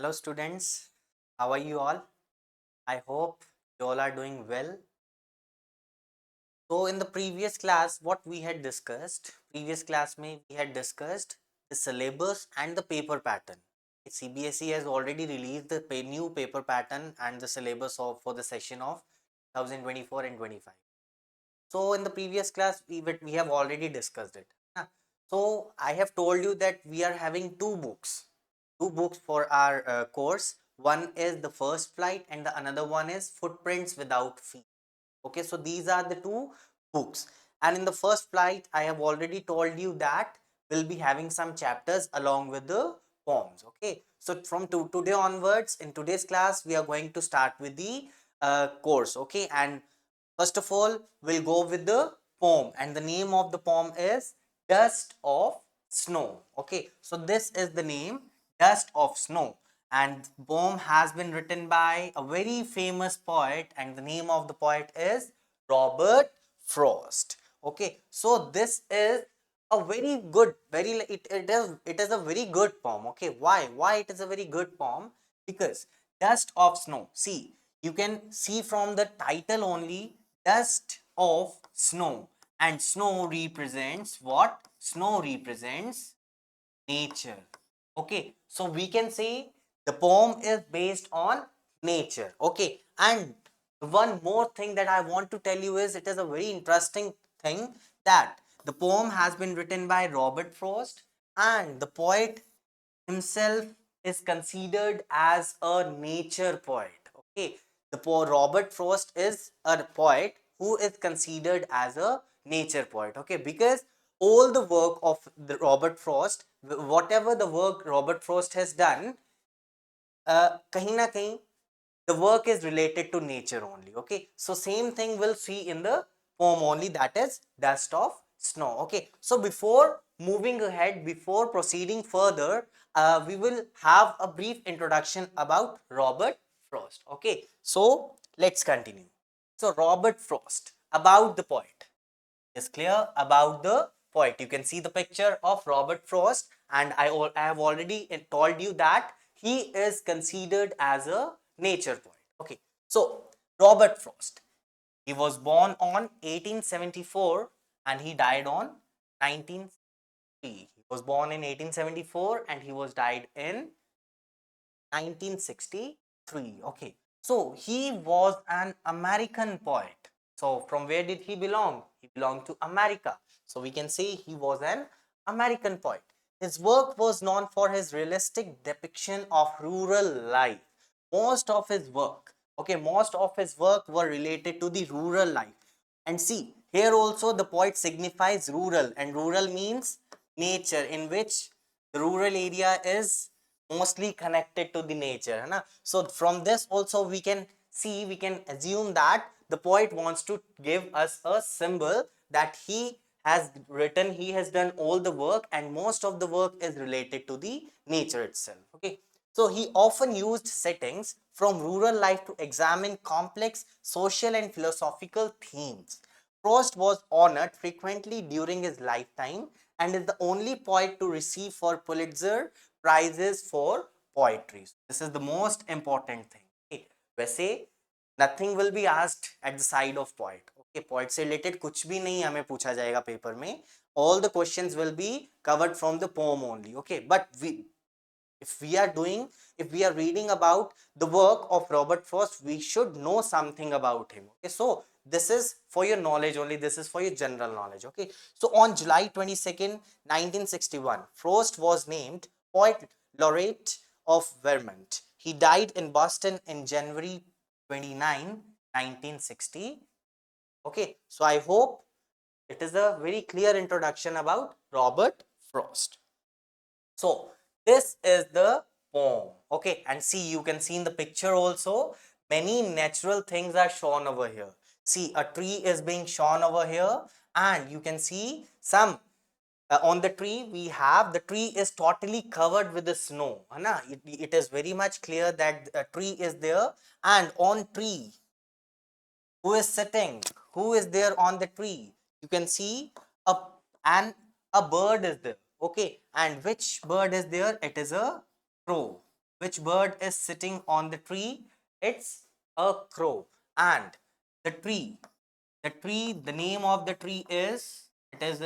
Hello students, how are you all? I hope you all are doing well. So in the previous class, what we had discussed, previous class we had discussed the syllabus and the paper pattern. CBSE has already released the new paper pattern and the syllabus for the session of 2024 and 25. So in the previous class, we have already discussed it. So I have told you that we are having two books for our course. One is the first flight and the another one is footprints without feet. Okay, so these are the two books. And in the first flight, I have already told you that we'll be having some chapters along with the poems. Okay, so from today onwards, in today's class, we are going to start with the course. Okay, and first of all, we'll go with the poem, and the name of the poem is Dust of Snow. Okay, so this is the name, Dust of Snow, and the poem has been written by a very famous poet, and the name of the poet is Robert Frost. Okay, so this is a very good, it is a very good poem. Okay, why it is a very good poem? Because Dust of Snow, see, you can see from the title only, dust of snow, and snow represents what? Snow represents nature. Okay, so we can say the poem is based on nature. Okay, and one more thing that I want to tell you is it is a very interesting thing that the poem has been written by Robert Frost, and the poet himself is considered as a nature poet. Okay, the poet Robert Frost is a poet who is considered as a nature poet. Okay, because all the work of the Robert Frost, whatever the work Robert Frost has done, kahin na kahin, the work is related to nature only. Okay, so same thing we'll see in the poem only, that is Dust of Snow. Okay, so before moving ahead, before proceeding further, we will have a brief introduction about Robert Frost. Okay, so let's continue. So Robert Frost, about the poet, is clear about the poet. You can see the picture of Robert Frost, and I have already told you that he is considered as a nature poet. Okay, so Robert Frost, he was born on 1874 and he died on 1960. He was born in 1874 and he was died in 1963. Okay, so he was an American poet. So from where did he belong? He belonged to America. So we can say he was an American poet. His work was known for his realistic depiction of rural life. Most of his work, okay, most of his work were related to the rural life. And see, here also the poet signifies rural, and rural means nature, in which the rural area is mostly connected to the nature. Na? So from this also we can see, we can assume that the poet wants to give us a symbol that he has written, he has done all the work, and most of the work is related to the nature itself. Okay, so he often used settings from rural life to examine complex social and philosophical themes. Frost was honored frequently during his lifetime and is the only poet to receive for Pulitzer prizes for poetry. This is the most important thing. Okay. वैसे nothing will be asked at the side of poet. Okay, poet से related कुछ भी नहीं हमें पूछा जाएगा paper में. All the questions will be covered from the poem only. Okay, but if we are reading about the work of Robert Frost, we should know something about him. Okay, so this is for your knowledge only, this is for your general knowledge. Okay, so on July 22nd, 1961, Frost was named poet laureate of Vermont. He died in Boston in January 29, 1960. Okay, so I hope it is a very clear introduction about Robert Frost. So this is the poem. Okay, and see, you can see in the picture also many natural things are shown over here. See, a tree is being shown over here, and you can see some on the tree. We have the tree is totally covered with the snow. It is very much clear that a tree is there, and on tree, who is sitting? Who is there on the tree? You can see a and a bird is there. Okay, and which bird is there? It is a crow. Which bird is sitting on the tree? It's a crow. And the tree, the name of the tree is, it is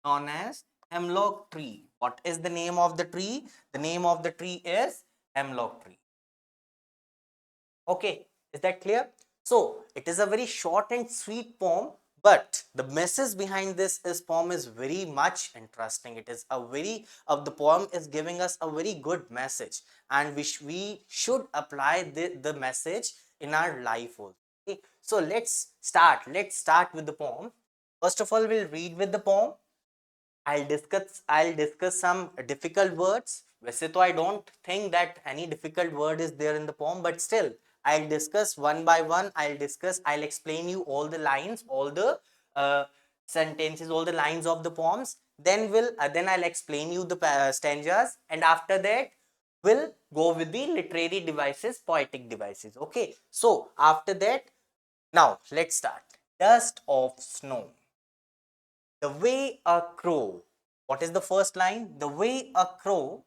known as hemlock tree. What is the name of the tree? The name of the tree is hemlock tree. Okay, is that clear? So it is a very short and sweet poem, but the message behind this poem is very much interesting. It is a very the poem is giving us a very good message, and we should apply the message in our life also. Okay, so let's start. Let's start with the poem. First of all, we'll read with the poem. I'll discuss some difficult words. वैसे तो I don't think that any difficult word is there in the poem, but still I'll discuss one by one. I'll explain you all the lines, all the sentences, all the lines of the poems. Then I'll explain you the stanzas, and after that we'll go with the literary devices, poetic devices. Okay. So after that, now let's start. Dust of snow. The way a crow, what is the first line? The way a crow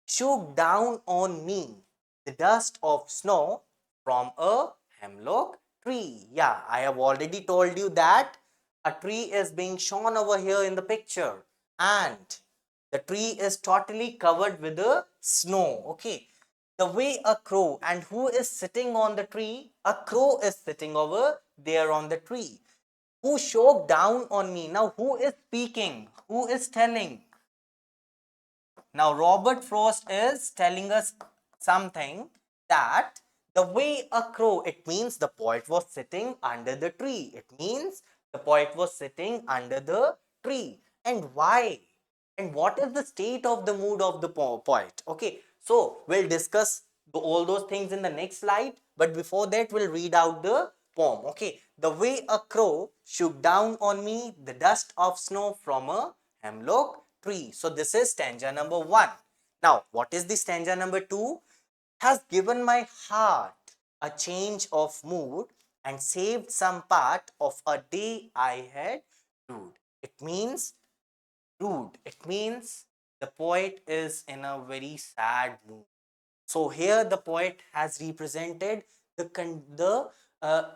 shook down on me the dust of snow from a hemlock tree. Yeah, I have already told you that a tree is being shown over here in the picture, and the tree is totally covered with the snow. Okay. The way a crow, and who is sitting on the tree? A crow is sitting over there on the tree. Who shook down on me? Now, who is speaking? Who is telling? Now, Robert Frost is telling us something, that the way a crow, it means the poet was sitting under the tree. It means the poet was sitting under the tree. And why? And what is the state of the mood of the poet? Okay, so we'll discuss all those things in the next slide. But before that, we'll read out the poem. Okay, the way a crow shook down on me the dust of snow from a hemlock tree. So this is stanza number 1. Now, what is the stanza number 2? Has given my heart a change of mood and saved some part of a day I had rued. It means rude. It means the poet is in a very sad mood. So here the poet has represented the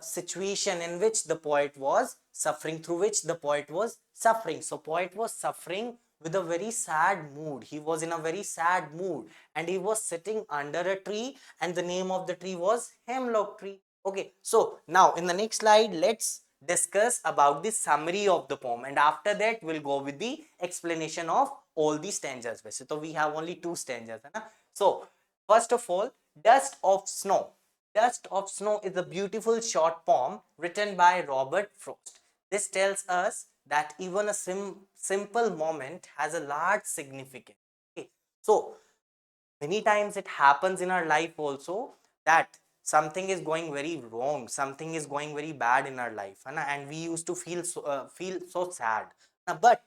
situation in which the poet was suffering, through which the poet was suffering. So poet was suffering with a very sad mood. He was in a very sad mood, and he was sitting under a tree, and the name of the tree was hemlock tree. Okay, so now in the next slide, let's discuss about the summary of the poem, and after that we'll go with the explanation of all the stanzas. So we have only 2 stanzas, hai na? So first of all, Dust of Snow. Dust of Snow is a beautiful short poem written by Robert Frost. This tells us that even a simple moment has a large significance. Okay. So many times it happens in our life also, that something is going very wrong, something is going very bad in our life, and we used to feel so sad. But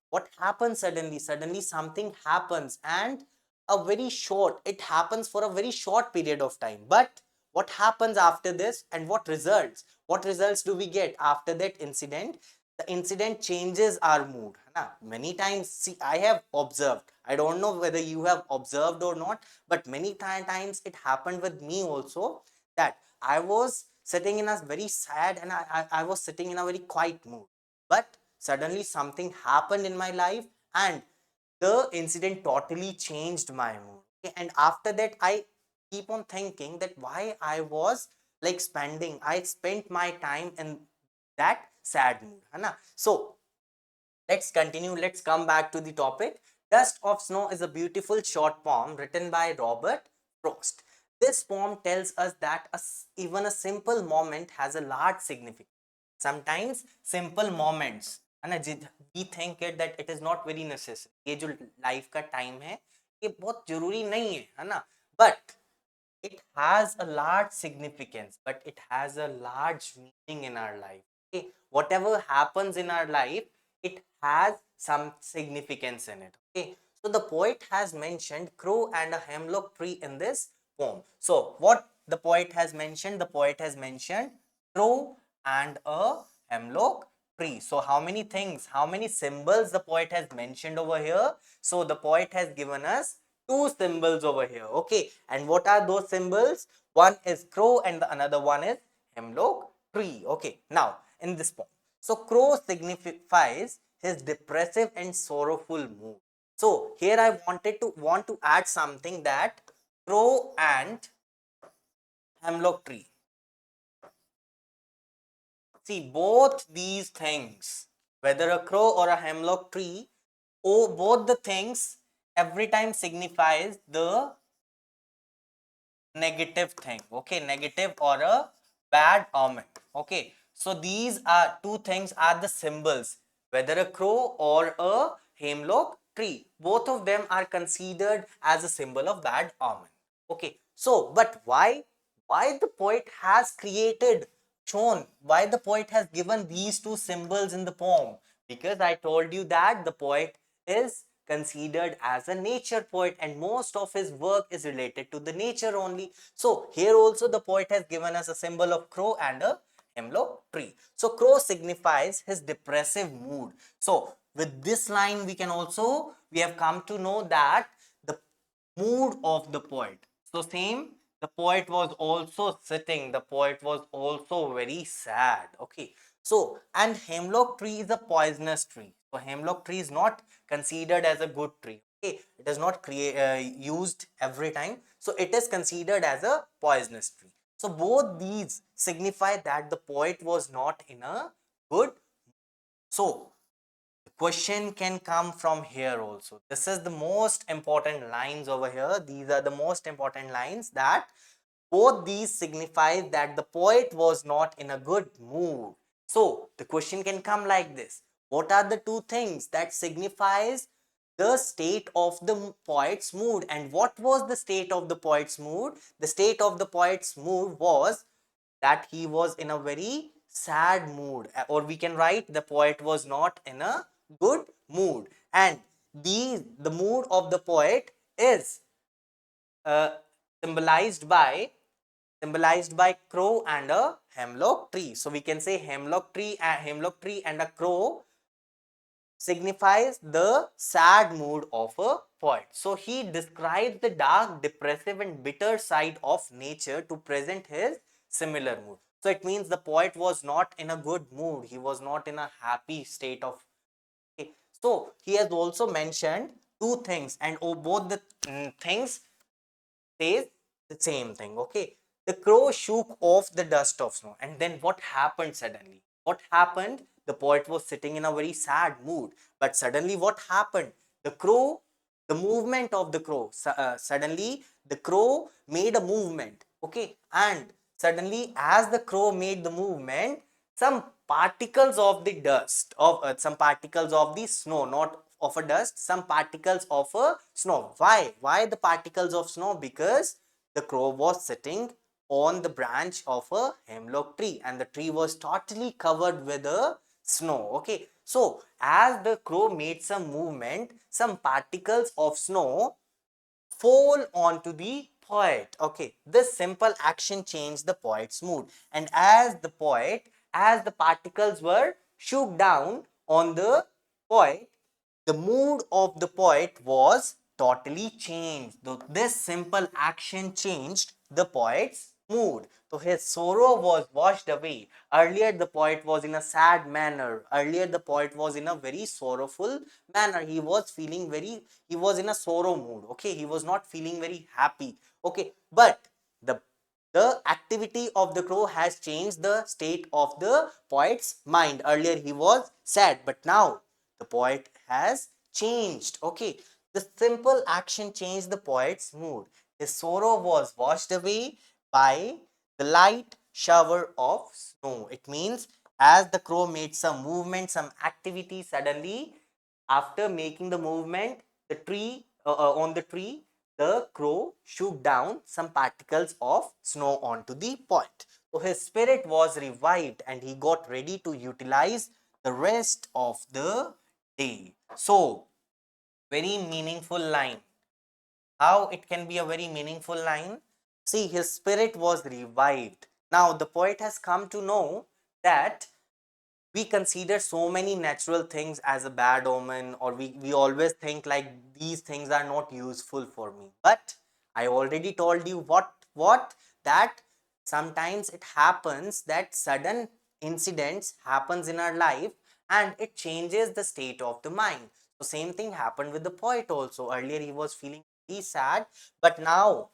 what happens suddenly? Suddenly something happens, and a very short, it happens for a very short period of time. But what happens after this, and what results do we get after that incident? The incident changes our mood, na? Many times, see, I have observed, I don't know whether you have observed or not, but many times it happened with me also, that I was sitting in a very sad, and I was sitting in a very quiet mood, but suddenly something happened in my life, and the incident totally changed my mood. Okay? And after that, I keep on thinking that why I was like I spent my time in that sad mood. है ना? So let's continue. Let's come back to the topic. Dust of Snow is a beautiful short poem written by Robert Frost. This poem tells us that even a simple moment has a large significance. Sometimes simple moments, है ना, we think it that it is not very necessary. ये जो life का time है, ये बहुत जरूरी नहीं है ना? But it has a large significance, but it has a large meaning in our life. Okay, whatever happens in our life, it has some significance in it. Okay, so the poet has mentioned crow and a hemlock tree in this poem. So what the poet has mentioned? The poet has mentioned crow and a hemlock tree. So how many things, how many symbols the poet has mentioned over here? So the poet has given us two symbols over here. Okay, and what are those symbols? One is crow and the another one is hemlock tree. Okay, now in this point, so crow signifies his depressive and sorrowful mood. So here I want to add something, that crow and hemlock tree, see both these things, whether a crow or a hemlock tree, oh, both the things every time signifies the negative thing. Okay, negative or a bad omen. Okay, so these are two things are the symbols, whether a crow or a hemlock tree, both of them are considered as a symbol of bad omen. Okay, so but why the poet has created, shown, why the poet has given these two symbols in the poem? Because I told you that the poet is considered as a nature poet and most of his work is related to the nature only. So here also the poet has given us a symbol of crow and a hemlock tree. So crow signifies his depressive mood. So with this line we have come to know that the mood of the poet. So same, the poet was also sitting, the poet was also very sad. Okay, so and hemlock tree is a poisonous tree. So hemlock tree is not considered as a good tree. Okay, it is not used every time. So it is considered as a poisonous tree. So both these signify that the poet was not in a good. So question can come from here also. This is the most important lines over here. These are the most important lines, that both these signify that the poet was not in a good mood. So the question can come like this: what are the two things that signifies the state of the poet's mood? And what was the state of the poet's mood? The state of the poet's mood was that he was in a very sad mood, or we can write the poet was not in a good mood. And the mood of the poet is uh, symbolized by crow and a hemlock tree. So we can say hemlock tree and a crow signifies the sad mood of a poet. So he describes the dark, depressive and bitter side of nature to present his similar mood. So it means the poet was not in a good mood. He was not in a happy state of. Okay. So he has also mentioned two things, and both the things says the same thing. Okay, the crow shook off the dust of snow, and then what happened suddenly? What happened? The poet was sitting in a very sad mood, but suddenly what happened? The crow, the movement of the crow, suddenly the crow made a movement. Okay, and suddenly as the crow made the movement, some particles of the dust of some particles of the snow, not of a dust, some particles of a snow. Why the particles of snow? Because the crow was sitting on the branch of a hemlock tree and the tree was totally covered with a snow. Okay, so as the crow made some movement, some particles of snow fall onto the poet. Okay, this simple action changed the poet's mood, and as the particles were shook down on the poet, the mood of the poet was totally changed. This simple action changed the poet's mood. So his sorrow was washed away. Earlier the poet was in a sad manner. Earlier the poet was in a very sorrowful manner. He was in a sorrow mood. Okay, he was not feeling very happy. Okay, but the activity of the crow has changed the state of the poet's mind. Earlier he was sad, but now the poet has changed. Okay, the simple action changed the poet's mood. His sorrow was washed away by the light shower of snow. It means as the crow made some movement, some activity, suddenly after making the movement, the tree on the tree, the crow shook down some particles of snow onto the point. So his spirit was revived and he got ready to utilize the rest of the day. So very meaningful line. How it can be a very meaningful line? See, his spirit was revived. Now the poet has come to know that we consider so many natural things as a bad omen, or we always think like these things are not useful for me. But I already told you what that sometimes it happens that sudden incidents happens in our life and it changes the state of the mind. So same thing happened with the poet also. Earlier he was feeling very sad, but now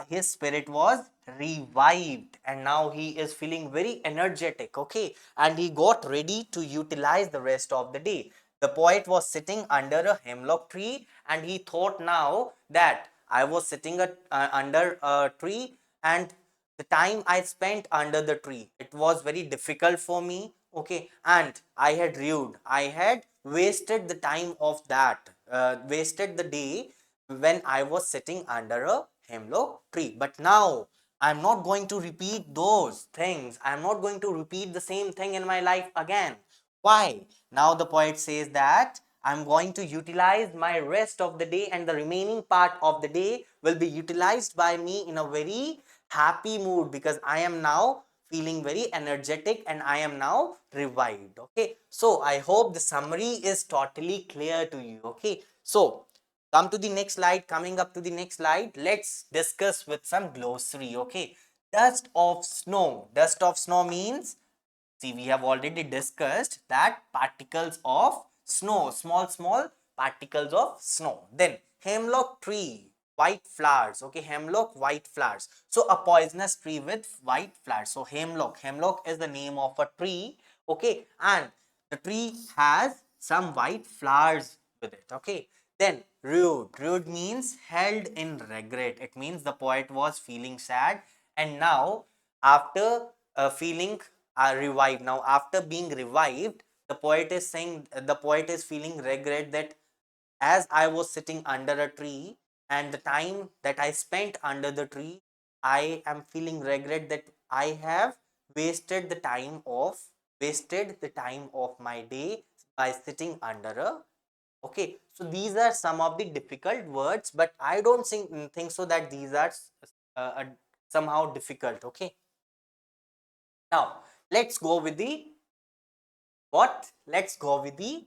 his spirit was revived and now he is feeling very energetic, okay, and he got ready to utilize the rest of the day. The poet was sitting under a hemlock tree and he thought now that I was sitting under a tree, and the time I spent under the tree, it was very difficult for me, okay, and I had rued, I had wasted the time of that, wasted the day when I was sitting under a hemlock tree. But now I'm not going to repeat those things. I'm not going to repeat the same thing in my life again. Why? Now the poet says that I'm going to utilize my rest of the day, and the remaining part of the day will be utilized by me in a very happy mood because I am now feeling very energetic and I am now revived. Okay, so I hope the summary is totally clear to you. Okay, so come to the next slide. Coming up to the next slide, let's discuss with some glossary. Okay, dust of snow. Dust of snow means, see, we have already discussed that particles of snow, small particles of snow. Then hemlock tree, white flowers. Okay, hemlock, white flowers. So a poisonous tree with white flowers. So hemlock is the name of a tree. Okay, and the tree has some white flowers with it. Okay, then rude means held in regret. It means the poet was feeling sad and now after feeling revived, now after being revived, the poet is saying, the poet is feeling regret that as I was sitting under a tree and the time that I spent under the tree, I am feeling regret that I have wasted the time of my day by sitting under a. Okay, so these are some of the difficult words, but I don't think so that these are somehow difficult. Okay, now let's go with the what? Let's go with the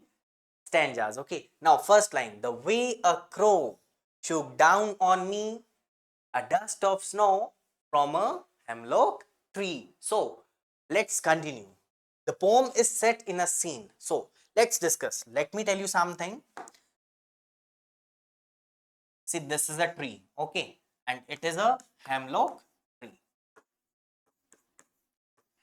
stanzas. Okay, now first line: the way a crow shook down on me a dust of snow from a hemlock tree. So let's continue. The poem is set in a scene. So let's discuss. Let me tell you something. See, this is a tree, okay, and it is a hemlock tree.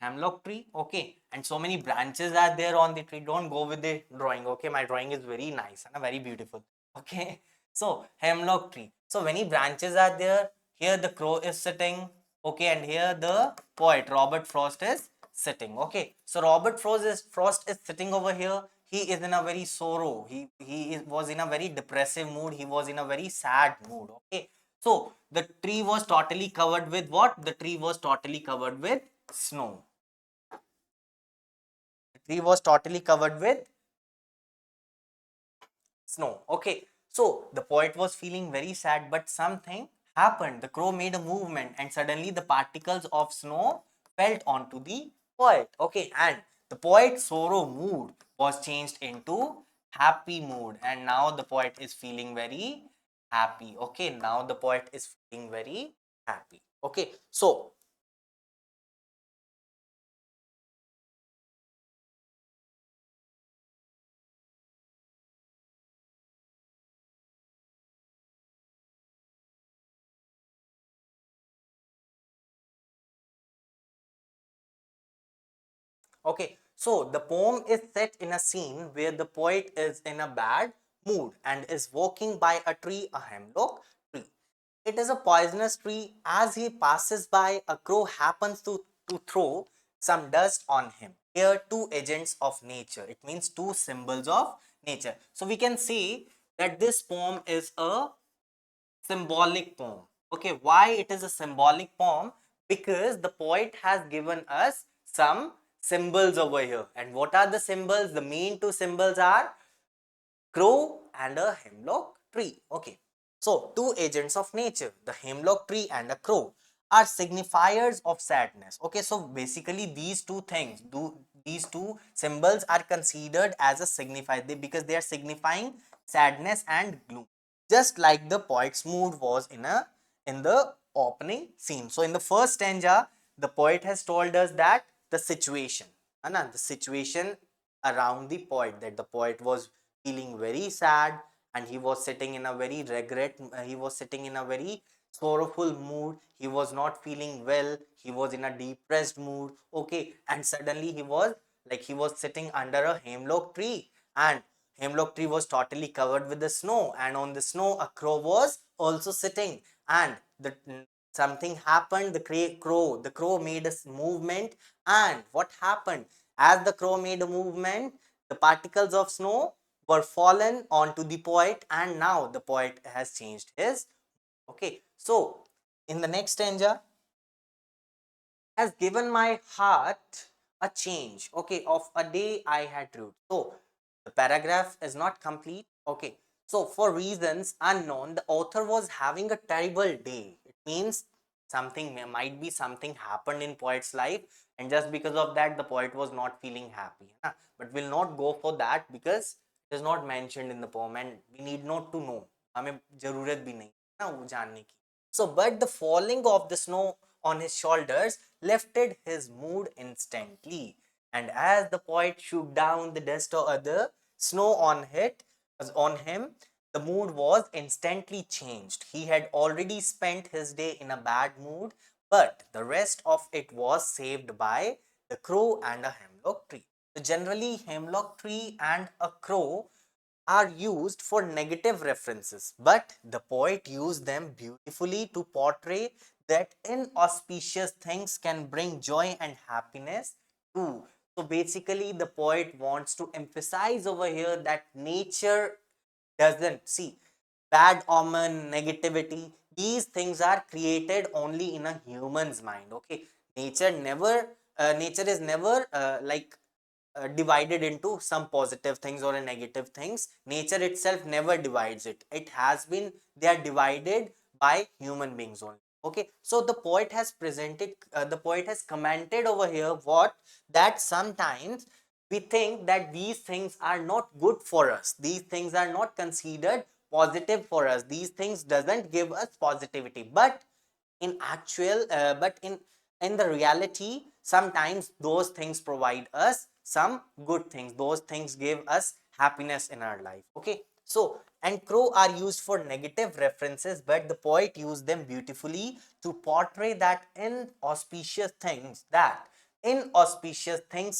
Hemlock tree, okay, and so many branches are there on the tree. Don't go with the drawing, okay. My drawing is very nice and very beautiful, okay. So hemlock tree, so many branches are there. Here the crow is sitting, okay, and here the poet Robert Frost is sitting, okay. So Robert Frost is sitting over here. He is in a very sorrow, was in a very depressive mood, he was in a very sad mood, okay. So the tree was totally covered with what? The tree was totally covered with snow. The tree was totally covered with snow. Okay. So the poet was feeling very sad, but something happened. The crow made a movement and suddenly the particles of snow fell onto the poet. Okay. And the poet's sorrow mood was changed into happy mood. And now the poet is feeling very happy. Okay. Now the poet is feeling very happy. Okay. So okay, so the poem is set in a scene where the poet is in a bad mood and is walking by a tree, a hemlock tree. It is a poisonous tree. As he passes by, a crow happens to throw some dust on him. Here, two agents of nature. It means two symbols of nature. So we can see that this poem is a symbolic poem. Okay, why it is a symbolic poem? Because the poet has given us some symbols over here. And what are the symbols? The main two symbols are crow and a hemlock tree. Okay, so two agents of nature, the hemlock tree and a crow, are signifiers of sadness. Okay, so basically these two things, these two symbols are considered as a signifier because they are signifying sadness and gloom, just like the poet's mood was in the opening scene. So in the first stanza, the poet has told us that the situation, the situation around the poet, that the poet was feeling very sad and he was sitting in a very he was sitting in a very sorrowful mood. He was not feeling well. He was in a depressed mood. Okay, and suddenly he was sitting under a hemlock tree, and hemlock tree was totally covered with the snow, and on the snow a crow was also sitting, and the something happened. The crow made a movement, and what happened? As the crow made a movement, the particles of snow were fallen onto the poet, and now the poet has changed his. Okay, so in the next stanza, has given my heart a change, okay, of a day I had wrote. So the paragraph is not complete. Okay, so for reasons unknown, the author was having a terrible day. It means something might be something happened in poet's life, and just because of that the poet was not feeling happy, but we'll not go for that because it is not mentioned in the poem and we need not to know. हमें जरूरत भी नहीं ना वो जानने की. So but the falling of the snow on his shoulders lifted his mood instantly, and as the poet shook down the dust or other snow on him, the mood was instantly changed. He had already spent his day in a bad mood, but the rest of it was saved by the crow and a hemlock tree. So generally, hemlock tree and a crow are used for negative references, but the poet used them beautifully to portray that inauspicious things can bring joy and happiness too. So basically, the poet wants to emphasize over here that nature doesn't see bad omen, negativity. These things are created only in a human's mind. Okay, nature is never divided into some positive things or a negative things. Nature itself never divides it. It has been, they are divided by human beings only. Okay, so the poet has commented over here what, that sometimes we think that these things are not good for us, these things are not considered positive for us, these things doesn't give us positivity, but in actual but in the reality sometimes those things provide us some good things, those things give us happiness in our life. Okay, so and crow are used for negative references, but the poet used them beautifully to portray that inauspicious things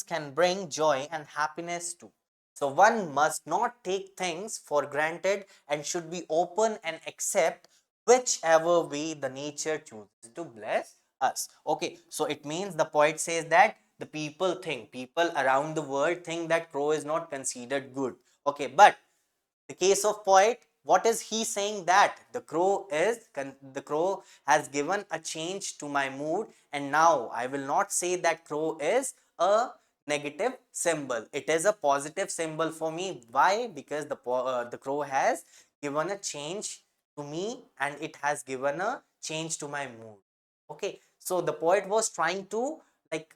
can bring joy and happiness too. So one must not take things for granted and should be open and accept whichever way the nature chooses to bless us. Okay, so it means the poet says that the people around the world think that crow is not considered good. Okay, but the case of poet, what is he saying? That the crow has given a change to my mood, and now I will not say that crow is a negative symbol, it is a positive symbol for me. Why? Because the crow has given a change to me and it has given a change to my mood. Okay, so the poet was trying to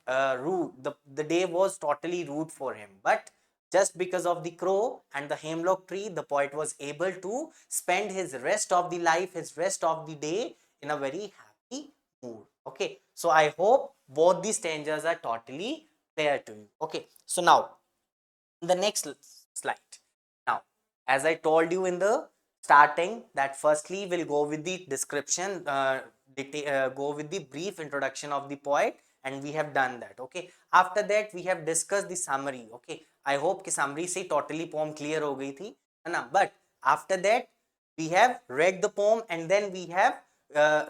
rude, the day was totally rude for him, but just because of the crow and the hemlock tree, the poet was able to spend his rest of the life, his rest of the day in a very happy mood. Okay, so I hope both these stanzas are totally clear to you. Okay, so now the next slide. Now, as I told you in the starting, that firstly we'll go with the description, go with the brief introduction of the poet, and we have done that. Okay, after that we have discussed the summary. Okay, I hope कि summary से totally poem clear हो गई थी, है ना? But after that we have read the poem, and then we have uh,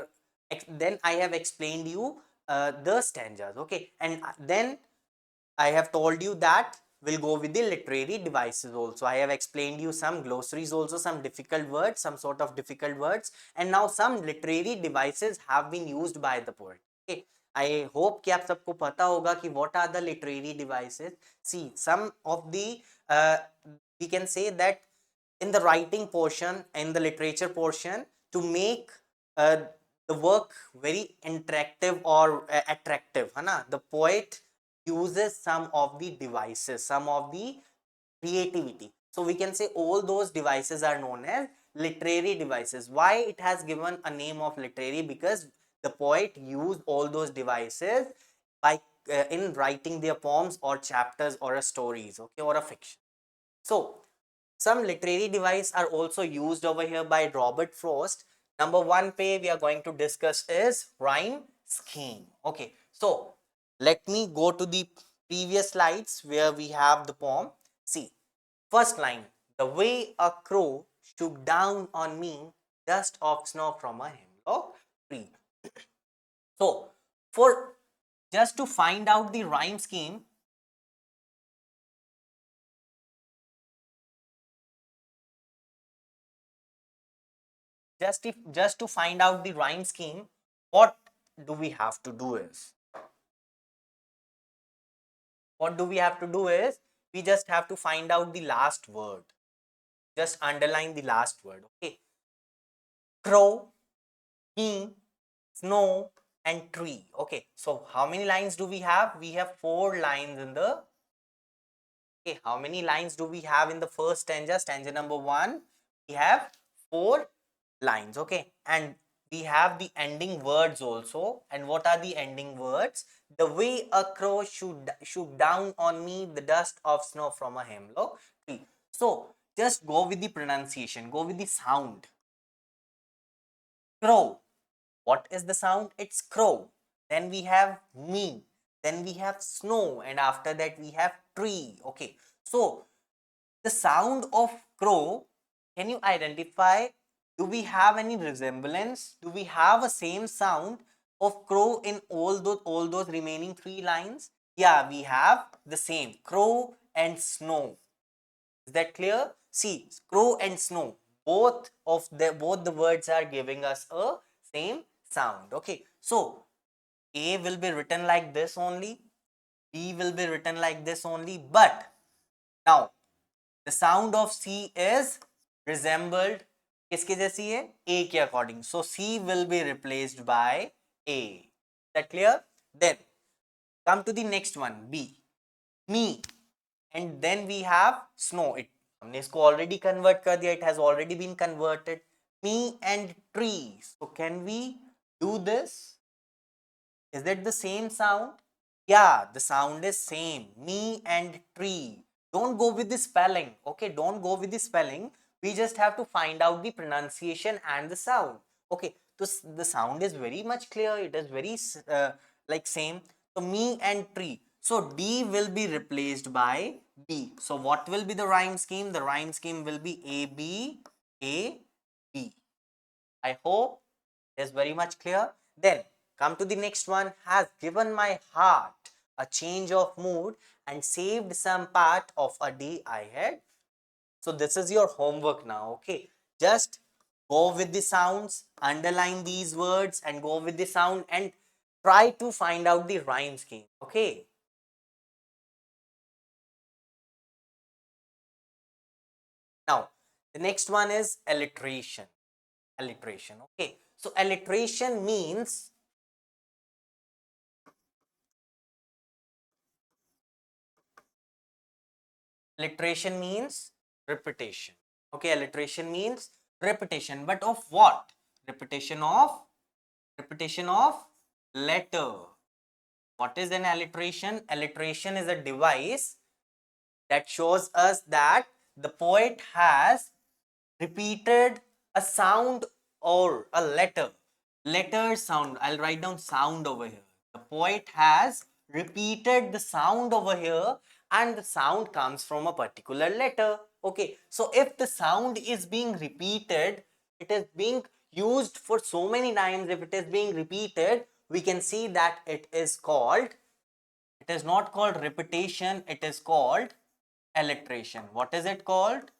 then I have explained you the stanzas. Okay, and then I have told you that we'll go with the literary devices also. I have explained you some glossaries also, some difficult words, some sort of difficult words, and now some literary devices have been used by the poet. Okay, I hope कि आप सबको पता होगा कि what are the literary devices. See, some of the we can say that in the writing portion, in the literature portion, to make uh, the work very interactive or attractive, है ना? The poet uses some of the devices, some of the creativity. So we can say all those devices are known as literary devices. Why it has given a name of literary? Because the poet used all those devices by in writing their poems or chapters or a stories, okay, or a fiction. So some literary device are also used over here by Robert Frost. Number one we are going to discuss is rhyme scheme. Okay, so let me go to the previous slides where we have the poem. See, first line, the way a crow shook down on me, dust of snow from a hemlock tree. So, for just to find out the rhyme scheme, just to find out the rhyme scheme, what do we have to do is, we just have to find out the last word. Just underline the last word. Okay, crow, me, snow, and tree. Okay, so how many lines do we have? We have 4 lines in the. Okay, how many lines do we have in the first stanza? Stanza number 1, we have 4 lines. Okay, and we have the ending words also. And what are the ending words? The way a crow shook down on me, the dust of snow from a hemlock tree. So just go with the pronunciation, go with the sound. Crow. What is the sound? It's crow. Then we have me. Then we have snow. And after that we have tree. Okay. So the sound of crow, can you identify? Do we have any resemblance? Do we have a same sound of crow in all those remaining 3 lines? Yeah, we have the same crow and snow. Is that clear? See, crow and snow, both the words are giving us a same sound. Okay, so A will be written like this only, B will be written like this only, but now the sound of C is resembled किसके जैसी है? A के according. So C will be replaced by A. Is that clear? Then come to the next one, B. Me. And then we have snow. हमने इसको already convert कर दिया. It has already been converted. Me and tree. So can we do this? Is that the same sound? Yeah, the sound is same. Me and tree. Don't go with the spelling. Okay, don't go with the spelling. We just have to find out the pronunciation and the sound. Okay, so the sound is very much clear. It is very like same. So me and tree. So D will be replaced by B. So what will be the rhyme scheme? The rhyme scheme will be A B A B. I hope it is very much clear. Then come to the next one. Has given my heart a change of mood and saved some part of a day I had. So this is your homework now. Okay, just go with the sounds, underline these words and go with the sound and try to find out the rhyme scheme. Okay, now the next one is alliteration. Alliteration. Okay, so alliteration means repetition. Okay, alliteration means repetition, but of what? Repetition of letter. What is an alliteration? Alliteration is a device that shows us that the poet has repeated a sound or a letter sound. I'll write down sound over here. The poet has repeated the sound over here and the sound comes from a particular letter. Okay, so if the sound is being repeated, it is being used for so many times. If it is being repeated, we can see that it is not called repetition, it is called alliteration. What is it called?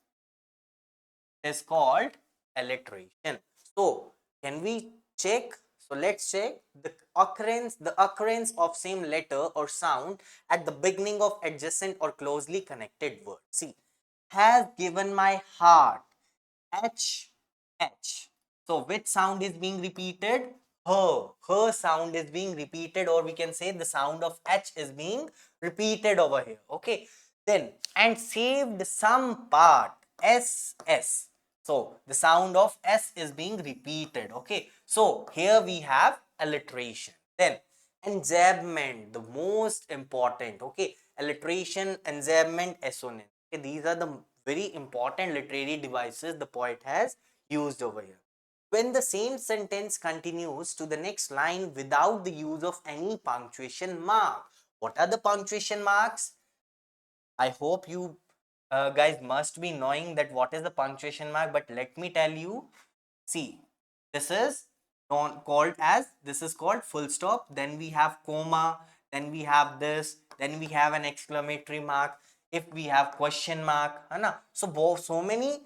Is called alliteration. So can we check? So let's check the occurrence of same letter or sound at the beginning of adjacent or closely connected word. See, has given my heart, H. So which sound is being repeated? her sound is being repeated, or we can say the sound of H is being repeated over here. Okay, then and saved some part S. So the sound of S is being repeated. Okay, so here we have alliteration. Then enjambment, the most important. Okay, alliteration, enjambment, assonance. Okay, these are the very important literary devices the poet has used over here. When the same sentence continues to the next line without the use of any punctuation mark. What are the punctuation marks? I hope you guys must be knowing that what is the punctuation mark, but let me tell you. See, this is this is called full stop, then we have comma, then we have this, then we have an exclamatory mark, if we have question mark, है ना? So many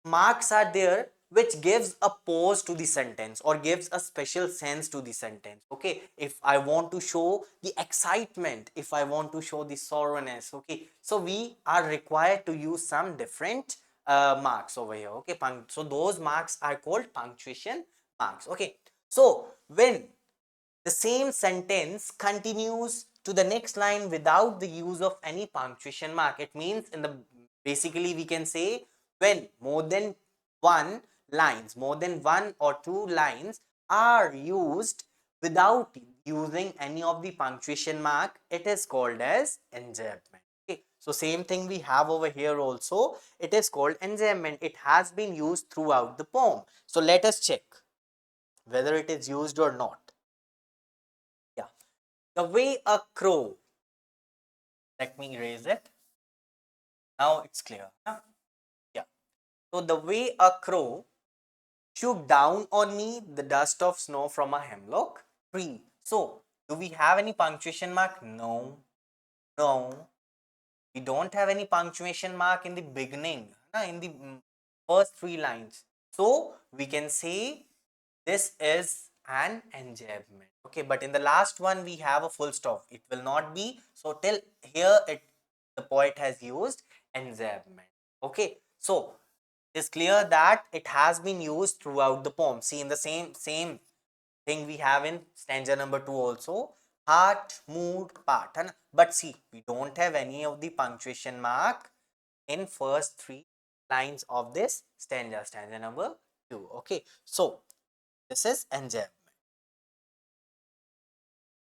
marks are there which gives a pause to the sentence or gives a special sense to the sentence. Okay, if I want to show the excitement, if I want to show the sorrowness, okay, so we are required to use some different marks over here. Okay, so those marks are called punctuation marks. Okay, so when the same sentence continues to the next line without the use of any punctuation mark, it means in the basically we can say when more than more than one or two lines are used without using any of the punctuation mark, it is called as enjambment. Okay, so same thing we have over here also, it is called enjambment. It has been used throughout the poem. So let us check whether it is used or not. Yeah, the way a crow, let me erase it. Now it's clear. Huh? Yeah. So the way a crow shook down on me the dust of snow from a hemlock tree. So do we have any punctuation mark? No. No. We don't have any punctuation mark in the beginning, in the first three lines. So we can say this is an enjambment. Okay, but in the last one we have a full stop. It will not be. So till here the poet has used enjambment. Okay, so it's clear that it has been used throughout the poem. See, in the same thing we have in stanza number 2 also, heart, mood, part. But see, we don't have any of the punctuation mark in first three lines of this stanza number 2. Okay, so this is enjambment.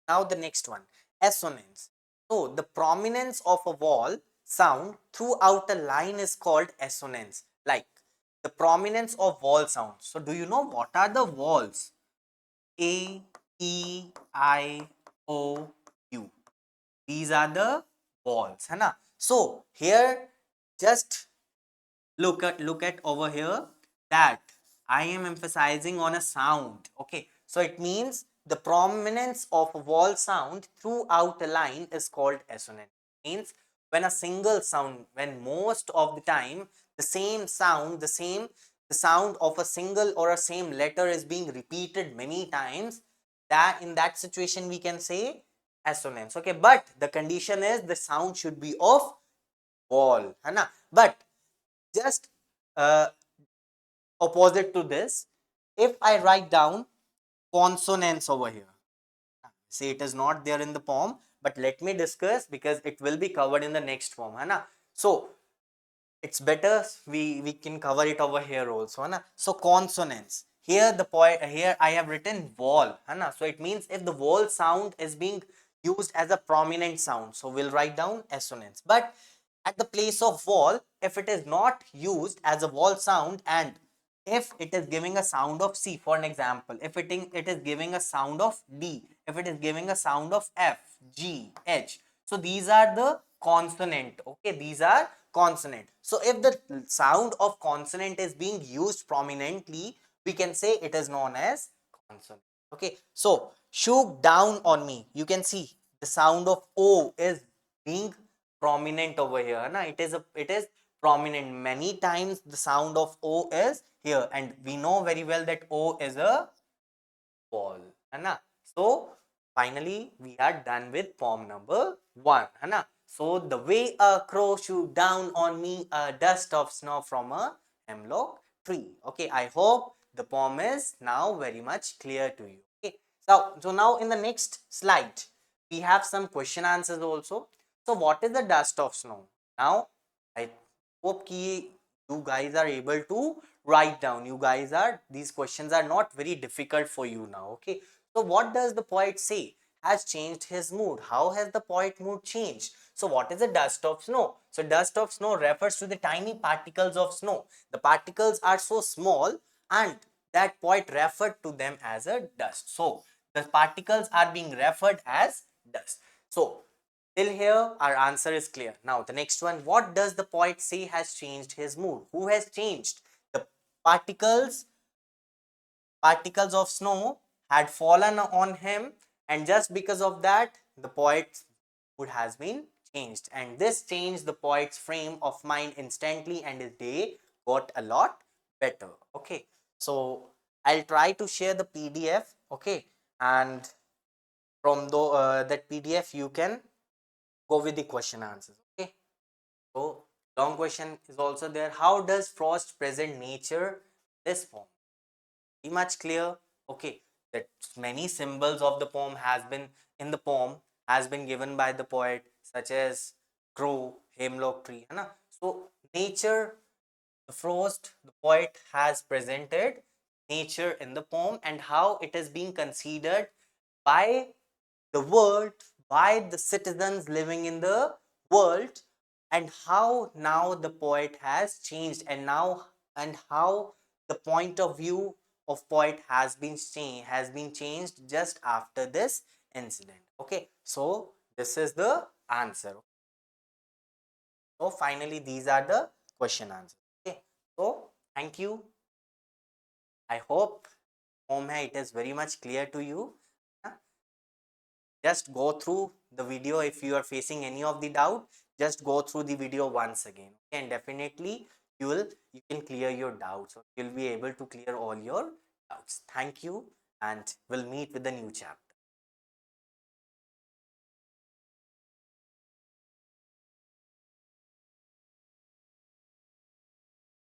Now the next one, assonance. So the prominence of a vowel sound throughout a line is called assonance. Like the prominence of vowel sounds. So do you know what are the vowels? A, E, I, O, U. These are the vowels, है ना? So here just look at over here that I am emphasizing on a sound. Okay, so it means the prominence of a vowel sound throughout a line is called assonance. Means when a single sound, when most of the time the same sound, the sound of a single or a same letter is being repeated many times, that in that situation we can say assonance. Okay, but the condition is the sound should be of vowel, है ना? But just uh, opposite to this, if I write down consonants over here, say it is not there in the poem, but let me discuss because it will be covered in the next poem, है ना? So it's better we can cover it over here also, है ना? So consonants, here the point, here I have written vowel, है ना? So it means if the vowel sound is being used as a prominent sound, so we'll write down assonance. But at the place of vowel, if it is not used as a vowel sound, and if it is giving a sound of C, for an example, if it is giving a sound of D, if it is giving a sound of F, G, H, so these are the consonant. Okay, these are consonant. So if the sound of consonant is being used prominently, we can say it is known as consonant. Okay, so shook down on me, you can see the sound of O is being prominent over here. Na? It is prominent. Many times the sound of O is here, and we know very well that O is a vowel. है ना? So finally we are done with poem number 1. है ना? So the way a crow shook down on me a dust of snow from a hemlock tree. Okay, I hope the poem is now very much clear to you. Okay, so now in the next slide we have some question answers also. So what is the dust of snow? Now I hope ki you guys are able to write down. You guys are, these questions are not very difficult for you now. Okay, so what does the poet say has changed his mood? How has the poet mood changed? So what is the dust of snow? So dust of snow refers to the tiny particles of snow. The particles are so small and that poet referred to them as a dust. So the particles are being referred as dust. So till here our answer is clear. Now the next one, what does the poet say has changed his mood? Who has changed? The particles particles of snow had fallen on him, and just because of that the poet's mood has been changed, and this changed the poet's frame of mind instantly and his day got a lot better. Okay, so I'll try to share the PDF. Okay, and from that PDF you can go with the question answers. Okay, so long question is also there. How does frost present nature this form? Pretty much clear. Okay, that many symbols of the poem has been in the poem has been given by the poet, such as crow, hemlock tree, है ना? So nature, the frost, the poet has presented nature in the poem and how it is being considered by the world, by the citizens living in the world, and how now the poet has changed, and how the point of view of poet has been changed just after this incident. Okay, so this is the answer. So finally these are the question answers. Okay, so thank you. I hope home hai, it is very much clear to you. Just go through the video. If you are facing any of the doubt, just go through the video once again. Okay, and definitely you can clear your doubts, or you'll be able to clear all your doubts. Thank you, and we'll meet with the new chapter.